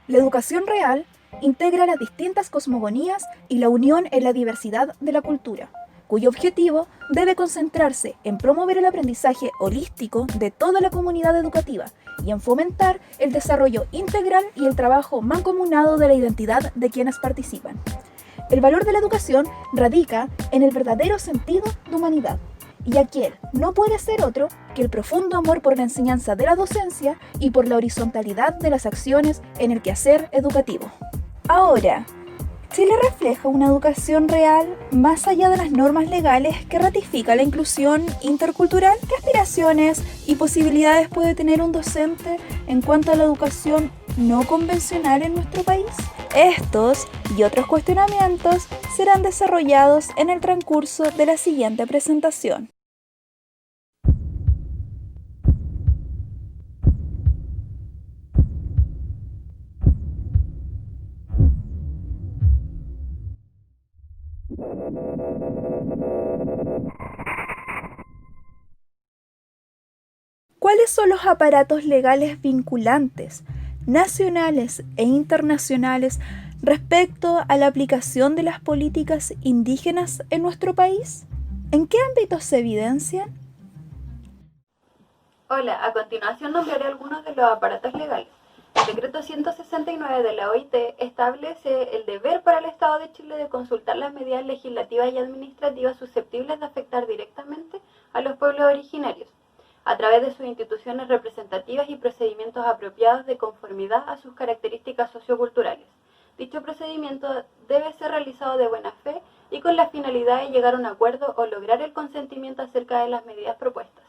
La educación real integra las distintas cosmogonías y la unión en la diversidad de la cultura, cuyo objetivo debe concentrarse en promover el aprendizaje holístico de toda la comunidad educativa y en fomentar el desarrollo integral y el trabajo mancomunado de la identidad de quienes participan. El valor de la educación radica en el verdadero sentido de humanidad, y aquel no puede ser otro que el profundo amor por la enseñanza de la docencia y por la horizontalidad de las acciones en el quehacer educativo. Ahora, Chile refleja una educación real más allá de las normas legales que ratifica la inclusión intercultural. ¿Qué aspiraciones y posibilidades puede tener un docente en cuanto a la educación no convencional en nuestro país? Estos y otros cuestionamientos serán desarrollados en el transcurso de la siguiente presentación. ¿Cuáles son los aparatos legales vinculantes, nacionales e internacionales, respecto a la aplicación de las políticas indígenas en nuestro país? ¿En qué ámbitos se evidencian? Hola, a continuación nombraré algunos de los aparatos legales. El decreto 169 de la OIT establece el deber para el Estado de Chile de consultar las medidas legislativas y administrativas susceptibles de afectar directamente a los pueblos originarios, a través de sus instituciones representativas y procedimientos apropiados de conformidad a sus características socioculturales. Dicho procedimiento debe ser realizado de buena fe y con la finalidad de llegar a un acuerdo o lograr el consentimiento acerca de las medidas propuestas.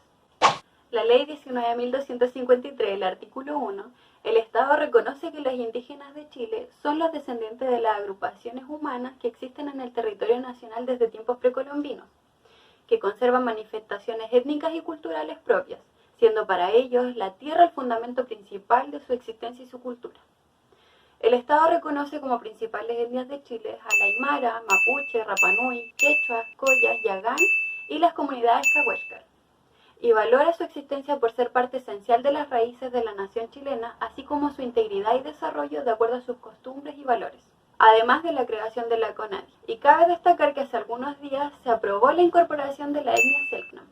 La Ley 19.253, el artículo 1, el Estado reconoce que los indígenas de Chile son los descendientes de las agrupaciones humanas que existen en el territorio nacional desde tiempos precolombinos, que conservan manifestaciones étnicas y culturales propias, siendo para ellos la tierra el fundamento principal de su existencia y su cultura. El Estado reconoce como principales etnias de Chile a la Aymara, Mapuche, Rapanui, Quechua, Collas, Yagán y las comunidades Cahuéscar, y valora su existencia por ser parte esencial de las raíces de la nación chilena, así como su integridad y desarrollo de acuerdo a sus costumbres y valores, además de la creación de la CONADI. Y cabe destacar que hace algunos días se aprobó la incorporación de la etnia Selknam.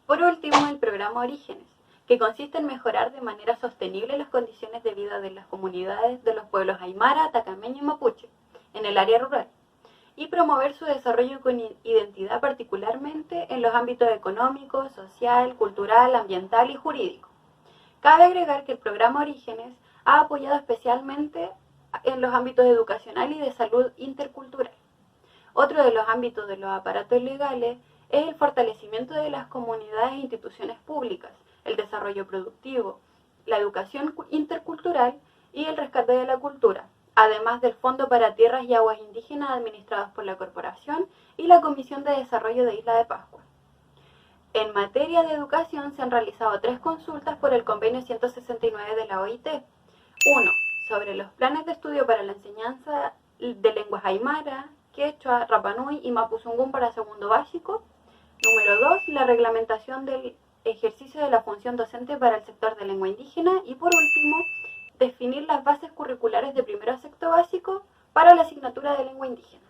Por último, el programa Orígenes, que consiste en mejorar de manera sostenible las condiciones de vida de las comunidades de los pueblos Aymara, Atacameño y Mapuche en el área rural, y promover su desarrollo con identidad particularmente en los ámbitos económico, social, cultural, ambiental y jurídico. Cabe agregar que el programa Orígenes ha apoyado especialmente en los ámbitos educacional y de salud intercultural. Otro de los ámbitos de los aparatos legales es el fortalecimiento de las comunidades e instituciones públicas, el desarrollo productivo, la educación intercultural y el rescate de la cultura, además del Fondo para Tierras y Aguas Indígenas administrados por la Corporación y la Comisión de Desarrollo de Isla de Pascua. En materia de educación se han realizado 3 consultas por el convenio 169 de la OIT. 1. Sobre los planes de estudio para la enseñanza de lenguas aymara, quechua, rapanui y mapuzungún para segundo básico. Número 2. La reglamentación del ejercicio de la función docente para el sector de lengua indígena. Y por último, definir las bases curriculares de primero a sexto básico para la asignatura de lengua indígena.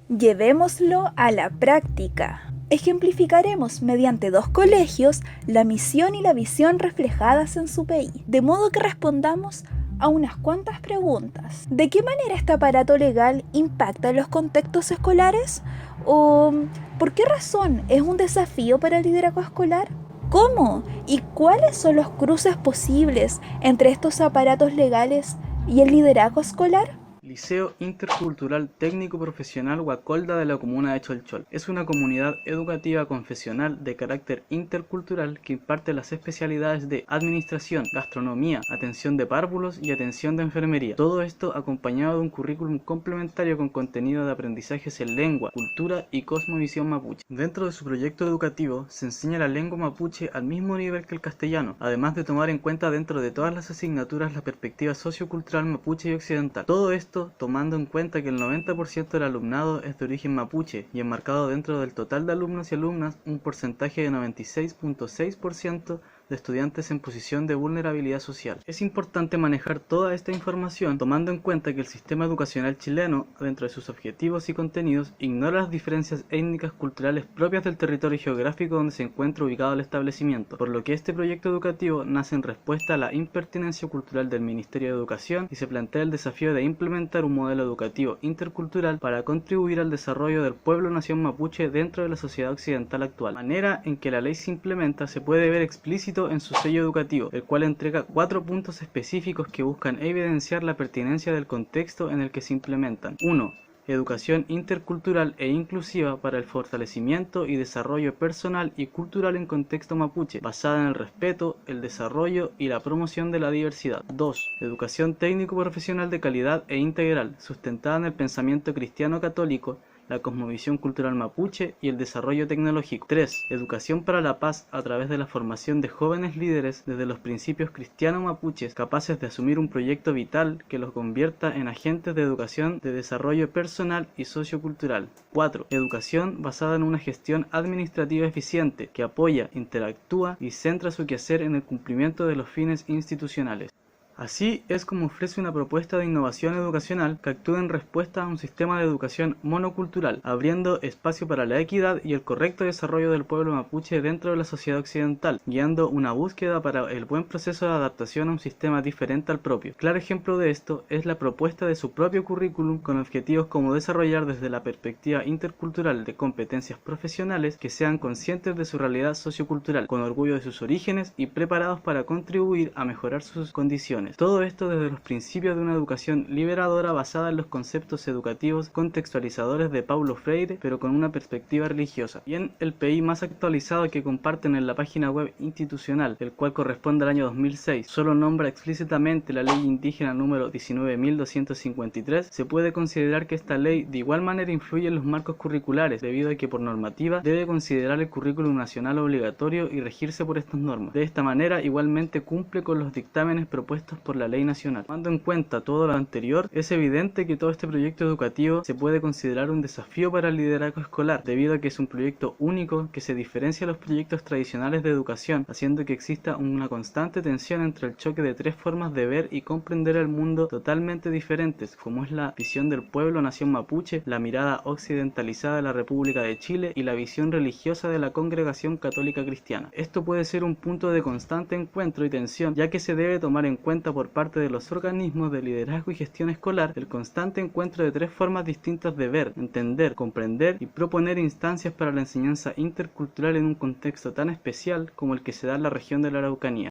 Llevémoslo a la práctica. Ejemplificaremos mediante 2 colegios la misión y la visión reflejadas en su PI, de modo que respondamos a unas cuantas preguntas. ¿De qué manera este aparato legal impacta en los contextos escolares? ¿O por qué razón es un desafío para el liderazgo escolar? ¿Cómo y cuáles son los cruces posibles entre estos aparatos legales y el liderazgo escolar? Liceo Intercultural Técnico Profesional Guacolda de la comuna de Cholchol. Es una comunidad educativa confesional de carácter intercultural que imparte las especialidades de administración, gastronomía, atención de párvulos y atención de enfermería. Todo esto acompañado de un currículum complementario con contenido de aprendizajes en lengua, cultura y cosmovisión mapuche. Dentro de su proyecto educativo se enseña la lengua mapuche al mismo nivel que el castellano, además de tomar en cuenta dentro de todas las asignaturas la perspectiva sociocultural mapuche y occidental. Todo esto tomando en cuenta que el 90% del alumnado es de origen mapuche y enmarcado dentro del total de alumnos y alumnas un porcentaje de 96.6% de estudiantes en posición de vulnerabilidad social. Es importante manejar toda esta información tomando en cuenta que el sistema educacional chileno, dentro de sus objetivos y contenidos, ignora las diferencias étnicas culturales propias del territorio geográfico donde se encuentra ubicado el establecimiento, por lo que este proyecto educativo nace en respuesta a la impertinencia cultural del Ministerio de Educación y se plantea el desafío de implementar un modelo educativo intercultural para contribuir al desarrollo del pueblo-nación mapuche dentro de la sociedad occidental actual. La manera en que la ley se implementa se puede ver explícito en su sello educativo, el cual entrega 4 puntos específicos que buscan evidenciar la pertinencia del contexto en el que se implementan. 1. Educación intercultural e inclusiva para el fortalecimiento y desarrollo personal y cultural en contexto mapuche, basada en el respeto, el desarrollo y la promoción de la diversidad. 2. Educación técnico-profesional de calidad e integral, sustentada en el pensamiento cristiano católico, la cosmovisión cultural mapuche y el desarrollo tecnológico. 3. Educación para la paz a través de la formación de jóvenes líderes desde los principios cristiano-mapuches capaces de asumir un proyecto vital que los convierta en agentes de educación de desarrollo personal y sociocultural. 4. Educación basada en una gestión administrativa eficiente que apoya, interactúa y centra su quehacer en el cumplimiento de los fines institucionales. Así es como ofrece una propuesta de innovación educacional que actúa en respuesta a un sistema de educación monocultural, abriendo espacio para la equidad y el correcto desarrollo del pueblo mapuche dentro de la sociedad occidental, guiando una búsqueda para el buen proceso de adaptación a un sistema diferente al propio. Claro ejemplo de esto es la propuesta de su propio currículum con objetivos como desarrollar desde la perspectiva intercultural de competencias profesionales que sean conscientes de su realidad sociocultural, con orgullo de sus orígenes y preparados para contribuir a mejorar sus condiciones. Todo esto desde los principios de una educación liberadora basada en los conceptos educativos contextualizadores de Paulo Freire, pero con una perspectiva religiosa. Bien, el PI más actualizado que comparten en la página web institucional, el cual corresponde al año 2006, solo nombra explícitamente la ley indígena número 19.253, se puede considerar que esta ley de igual manera influye en los marcos curriculares, debido a que por normativa debe considerar el currículum nacional obligatorio y regirse por estas normas. De esta manera igualmente cumple con los dictámenes propuestos por la ley nacional. Tomando en cuenta todo lo anterior, es evidente que todo este proyecto educativo se puede considerar un desafío para el liderazgo escolar, debido a que es un proyecto único que se diferencia de los proyectos tradicionales de educación, haciendo que exista una constante tensión entre el choque de 3 formas de ver y comprender el mundo totalmente diferentes, como es la visión del pueblo nación mapuche, la mirada occidentalizada de la República de Chile y la visión religiosa de la Congregación Católica Cristiana. Esto puede ser un punto de constante encuentro y tensión, ya que se debe tomar en cuenta por parte de los organismos de liderazgo y gestión escolar el constante encuentro de 3 formas distintas de ver, entender, comprender y proponer instancias para la enseñanza intercultural en un contexto tan especial como el que se da en la región de la Araucanía.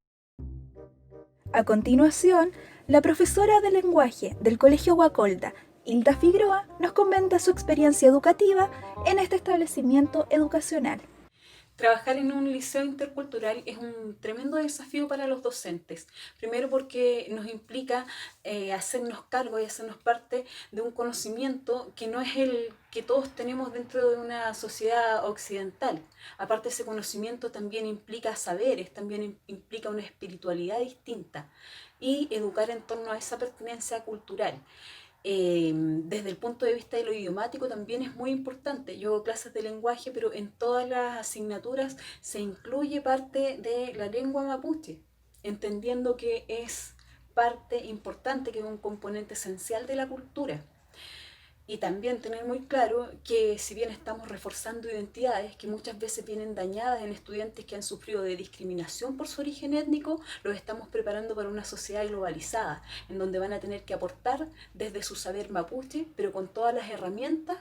A continuación, la profesora de lenguaje del Colegio Guacolda, Hilda Figueroa, nos comenta su experiencia educativa en este establecimiento educacional. Trabajar en un liceo intercultural es un tremendo desafío para los docentes. Primero porque nos implica hacernos cargo y hacernos parte de un conocimiento que no es el que todos tenemos dentro de una sociedad occidental. Aparte, ese conocimiento también implica saberes, también implica una espiritualidad distinta y educar en torno a esa pertinencia cultural. Desde el punto de vista de lo idiomático también es muy importante. Yo hago clases de lenguaje, pero en todas las asignaturas se incluye parte de la lengua mapuche, entendiendo que es parte importante, que es un componente esencial de la cultura. Y también tener muy claro que si bien estamos reforzando identidades que muchas veces vienen dañadas en estudiantes que han sufrido de discriminación por su origen étnico, los estamos preparando para una sociedad globalizada, en donde van a tener que aportar desde su saber mapuche, pero con todas las herramientas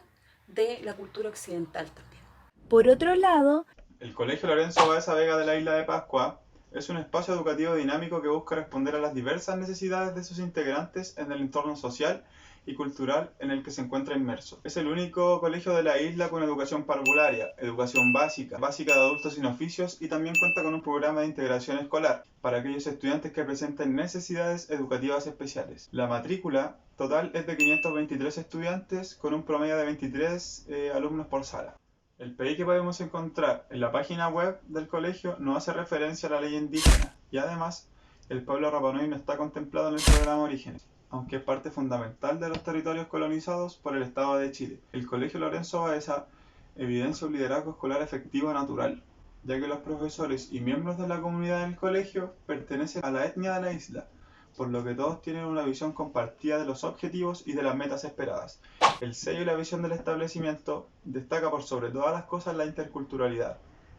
de la cultura occidental también. Por otro lado, el Colegio Lorenzo Baeza Vega de la Isla de Pascua es un espacio educativo dinámico que busca responder a las diversas necesidades de sus integrantes en el entorno social y cultural en el que se encuentra inmerso. Es el único colegio de la isla con educación parvularia, educación básica de adultos sin oficios y también cuenta con un programa de integración escolar para aquellos estudiantes que presenten necesidades educativas especiales. La matrícula total es de 523 estudiantes con un promedio de 23 alumnos por sala. El PI que podemos encontrar en la página web del colegio no hace referencia a la ley indígena y además el pueblo Rapa Nui no está contemplado en el programa Orígenes, aunque es parte fundamental de los territorios colonizados por el Estado de Chile. El Colegio Lorenzo Baeza evidencia un liderazgo escolar efectivo natural, ya que los profesores y miembros de la comunidad del colegio pertenecen a la etnia de la isla, por lo que todos tienen una visión compartida de los objetivos y de las metas esperadas. El sello y la visión del establecimiento destaca por sobre todas las cosas la interculturalidad,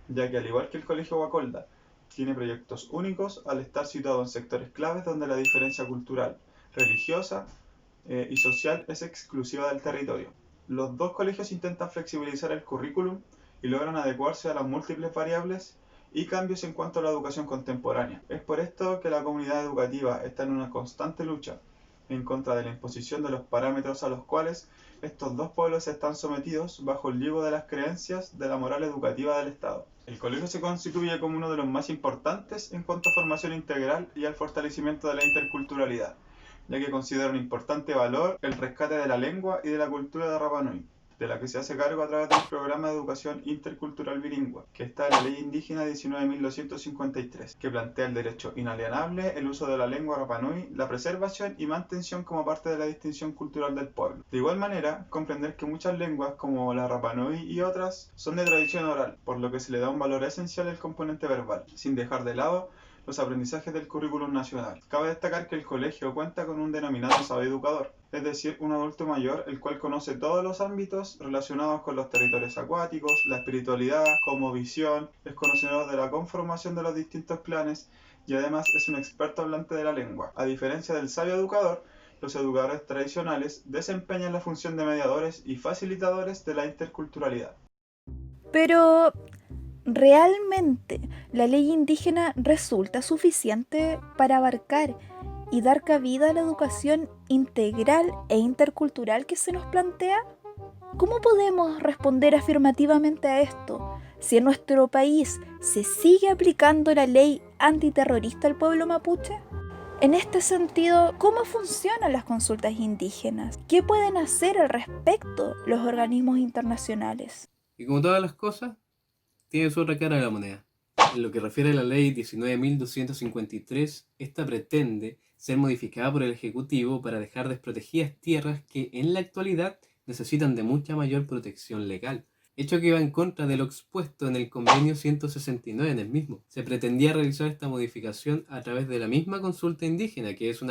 ya que al igual que el Colegio Guacolda, tiene proyectos únicos al estar situado en sectores claves donde la diferencia cultural, religiosa y social es exclusiva del territorio. Los dos colegios intentan flexibilizar el currículum y logran adecuarse a las múltiples variables y cambios en cuanto a la educación contemporánea. Es por esto que la comunidad educativa está en una constante lucha en contra de la imposición de los parámetros a los cuales estos dos pueblos están sometidos bajo el yugo de las creencias de la moral educativa del Estado. El colegio se constituye como uno de los más importantes en cuanto a formación integral y al fortalecimiento de la interculturalidad, ya que considera un importante valor el rescate de la lengua y de la cultura de Rapa Nui, de la que se hace cargo a través del programa de educación intercultural bilingüe, que está en la Ley Indígena 19.253, que plantea el derecho inalienable, el uso de la lengua Rapa Nui, la preservación y mantención como parte de la distinción cultural del pueblo. De igual manera, comprender que muchas lenguas, como la Rapa Nui y otras, son de tradición oral, por lo que se le da un valor esencial al componente verbal, sin dejar de lado los aprendizajes del currículum nacional. Cabe destacar que el colegio cuenta con un denominado saber educador, es decir, un adulto mayor el cual conoce todos los ámbitos relacionados con los territorios acuáticos, la espiritualidad, cosmovisión, es conocedor de la conformación de los distintos clanes y además es un experto hablante de la lengua. A diferencia del sabio educador, los educadores tradicionales desempeñan la función de mediadores y facilitadores de la interculturalidad. Pero, ¿realmente la ley indígena resulta suficiente para abarcar y dar cabida a la educación integral e intercultural que se nos plantea? ¿Cómo podemos responder afirmativamente a esto si en nuestro país se sigue aplicando la ley antiterrorista al pueblo mapuche? En este sentido, ¿cómo funcionan las consultas indígenas? ¿Qué pueden hacer al respecto los organismos internacionales? Y como todas las cosas, tiene su otra cara de la moneda. En lo que refiere a la ley 19.253, esta pretende ser modificada por el Ejecutivo para dejar desprotegidas tierras que en la actualidad necesitan de mucha mayor protección legal, hecho que va en contra de lo expuesto en el convenio 169 en el mismo. Se pretendía realizar esta modificación a través de la misma consulta indígena, que es un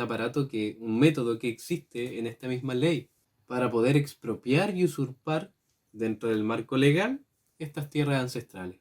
método que existe en esta misma ley, para poder expropiar y usurpar dentro del marco legal estas tierras ancestrales.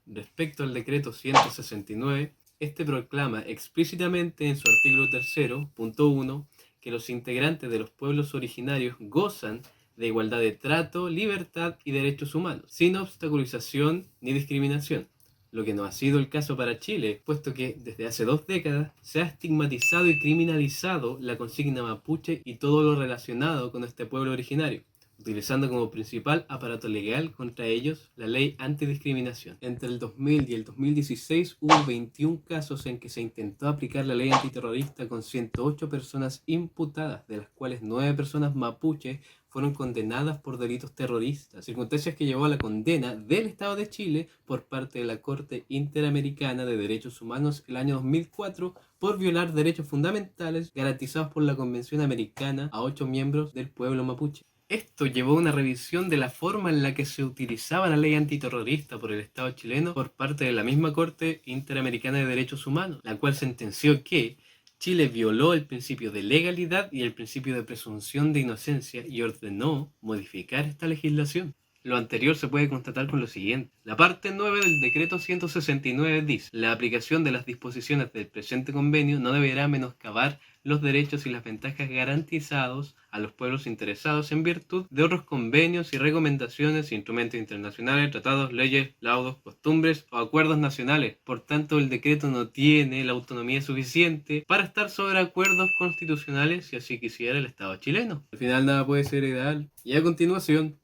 Respecto al decreto 169, este proclama explícitamente en su artículo 3, punto 1, que los integrantes de los pueblos originarios gozan de igualdad de trato, libertad y derechos humanos, sin obstaculización ni discriminación, lo que no ha sido el caso para Chile, puesto que desde hace 2 décadas se ha estigmatizado y criminalizado la consigna mapuche y todo lo relacionado con este pueblo originario, utilizando como principal aparato legal contra ellos la ley antidiscriminación. Entre el 2000 y el 2016 hubo 21 casos en que se intentó aplicar la ley antiterrorista con 108 personas imputadas, de las cuales 9 personas mapuches fueron condenadas por delitos terroristas, circunstancias que llevó a la condena del Estado de Chile por parte de la Corte Interamericana de Derechos Humanos el año 2004 por violar derechos fundamentales garantizados por la Convención Americana a 8 miembros del pueblo mapuche. Esto llevó a una revisión de la forma en la que se utilizaba la ley antiterrorista por el Estado chileno por parte de la misma Corte Interamericana de Derechos Humanos, la cual sentenció que Chile violó el principio de legalidad y el principio de presunción de inocencia y ordenó modificar esta legislación. Lo anterior se puede constatar con lo siguiente. La parte 9 del decreto 169 dice: la aplicación de las disposiciones del presente convenio no deberá menoscabar los derechos y las ventajas garantizados a los pueblos interesados en virtud de otros convenios y recomendaciones, instrumentos internacionales, tratados, leyes, laudos, costumbres o acuerdos nacionales. Por tanto, el decreto no tiene la autonomía suficiente para estar sobre acuerdos constitucionales si así quisiera el Estado chileno. Al final nada puede ser ideal. Y a continuación,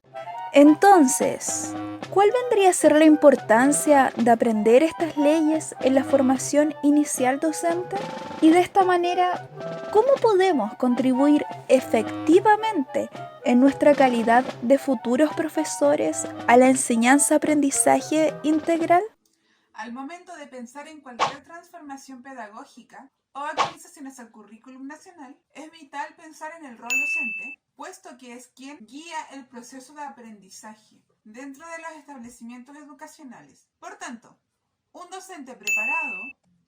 Entonces, ¿cuál vendría a ser la importancia de aprender estas leyes en la formación inicial docente? Y de esta manera, ¿cómo podemos contribuir efectivamente en nuestra calidad de futuros profesores a la enseñanza-aprendizaje integral? Al momento de pensar en cualquier transformación pedagógica o actualizaciones al currículum nacional, es vital pensar en el rol docente, puesto que es quien guía el proceso de aprendizaje dentro de los establecimientos educacionales. Por tanto, Un docente preparado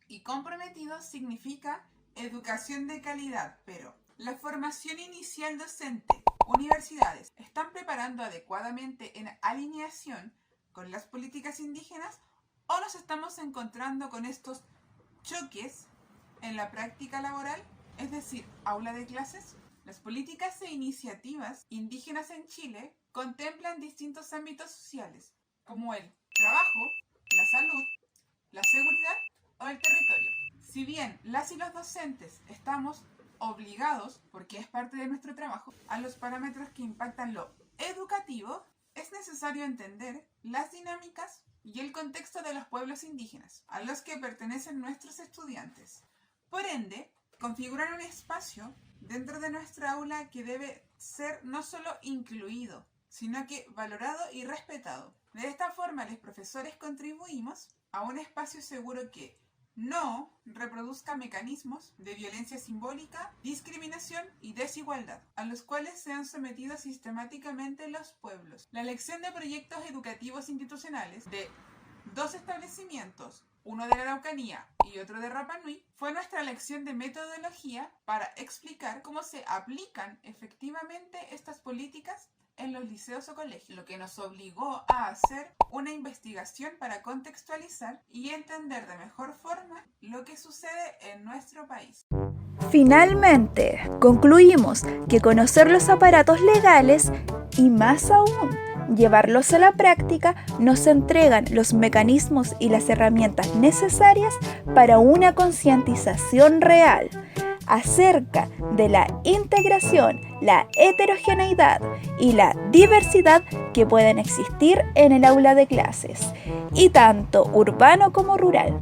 y comprometido significa educación de calidad, pero la formación inicial docente, universidades, ¿están preparando adecuadamente en alineación con las políticas indígenas o nos estamos encontrando con estos choques en la práctica laboral, es decir, aula de clases? Las políticas e iniciativas indígenas en Chile contemplan distintos ámbitos sociales, como el trabajo, la salud, la seguridad o el territorio. Si bien las y los docentes estamos obligados, porque es parte de nuestro trabajo, a los parámetros que impactan lo educativo, es necesario entender las dinámicas y el contexto de los pueblos indígenas a los que pertenecen nuestros estudiantes. Por ende, configurar un espacio dentro de nuestra aula que debe ser no solo incluido, sino que valorado y respetado. De esta forma, los profesores contribuimos a un espacio seguro que no reproduzca mecanismos de violencia simbólica, discriminación y desigualdad, a los cuales se han sometido sistemáticamente los pueblos. La elección de proyectos educativos institucionales de 2 establecimientos, uno de la Araucanía y otro de Rapa Nui, fue nuestra lección de metodología para explicar cómo se aplican efectivamente estas políticas en los liceos o colegios, lo que nos obligó a hacer una investigación para contextualizar y entender de mejor forma lo que sucede en nuestro país. Finalmente, concluimos que conocer los aparatos legales y más aún, llevarlos a la práctica nos entregan los mecanismos y las herramientas necesarias para una concientización real acerca de la integración, la heterogeneidad y la diversidad que pueden existir en el aula de clases, y tanto urbano como rural.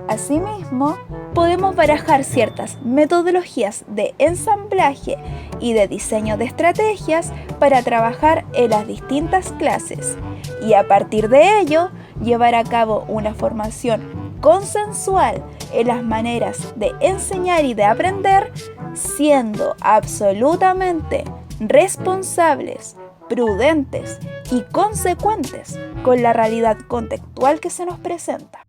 Asimismo, podemos barajar ciertas metodologías de ensamblaje y de diseño de estrategias para trabajar en las distintas clases y a partir de ello llevar a cabo una formación consensual en las maneras de enseñar y de aprender, siendo absolutamente responsables, prudentes y consecuentes con la realidad contextual que se nos presenta.